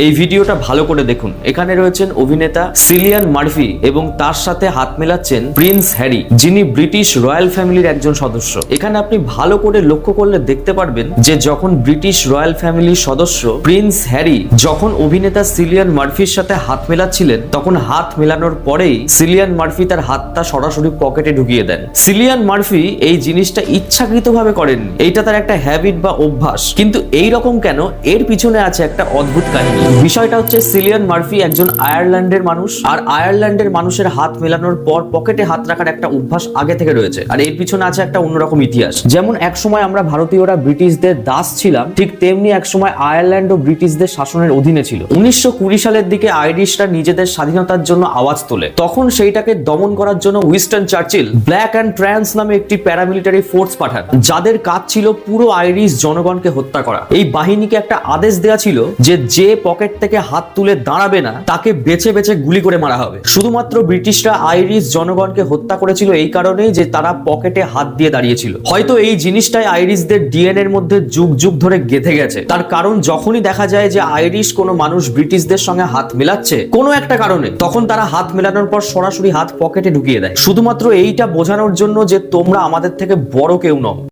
এই ভিডিওটা ভালো করে দেখুন। এখানে রয়েছেন অভিনেতা সিলিয়ান মার্ফি এবং তার সাথে হাত মেলাচ্ছেন প্রিন্স হ্যারি, যিনি ব্রিটিশ রয়্যাল ফ্যামিলির একজন সদস্য। এখানে আপনি ভালো করে লক্ষ্য করলে দেখতে পারবেন যে যখন ব্রিটিশ রয়্যাল ফ্যামিলির সদস্য প্রিন্স হ্যারি যখন অভিনেতা সিলিয়ান মার্ফির সাথে হাত মেলাচ্ছিলেন, তখন হাত মেলানোর পরেই সিলিয়ান মার্ফি তার হাতটা সরাসরি পকেটে ঢুকিয়ে দেন। সিলিয়ান মার্ফি এই জিনিসটা ইচ্ছাকৃতভাবে করেন, এইটা তার একটা হ্যাবিট বা অভ্যাস। কিন্তু এই রকম কেন, এর পিছনে আছে একটা অদ্ভুত কাহিনী। বিষয়টা হচ্ছে সিলিয়ান মার্ফি একজন আয়ারল্যান্ডের মানুষ, আর আয়ারল্যান্ডের মানুষের হাত মেলানোর পর পকেটে হাত রাখার একটা অভ্যাস আগে থেকে রয়েছে। আর এর পিছনে আছে একটা অন্যরকম ইতিহাস। যেমন একসময় আমরা ভারতীয়রা ব্রিটিশদের দাস ছিলাম, ঠিক তেমনি একসময় আয়ারল্যান্ড ও ব্রিটিশদের শাসনের অধীনে ছিল। 1920 সালের দিকে আইরিশরা নিজেদের স্বাধীনতার জন্য আওয়াজ তোলে। তখন সেইটাকে দমন করার জন্য Winston Churchill black and trans নামে একটি প্যারামিলিটারি ফোর্স পাঠান, যাদের কাজ ছিল পুরো আইরিশ জনগণকে হত্যা করা। এই বাহিনীকে একটা আদেশ দেওয়া ছিল যে পকেট থেকে হাত তুলে দাঁড়াবে না, তাকে বেছে বেছে গুলি করে মারা হবে। শুধুমাত্র ব্রিটিশরা আইরিশ জনগণকে হত্যা করেছিল এই কারণেই যে তারা পকেটে হাত দিয়ে দাঁড়িয়েছিল। হয়তো এই জিনিসটাই আইরিশদের ডিএনএ এর মধ্যে যুগ যুগ ধরে গেঁথে গেছে। তার কারণ যখনই দেখা যায় যে আইরিশ কোনো মানুষ ব্রিটিশদের সঙ্গে হাত মেলাচ্ছে কোনো একটা কারণে, তখন তারা হাত মেলানোর পর সরাসরি হাত পকেটে ঢুকিয়ে দেয়, শুধুমাত্র এইটা বোঝানোর জন্য যে তোমরা আমাদের থেকে বড় কেউ নও।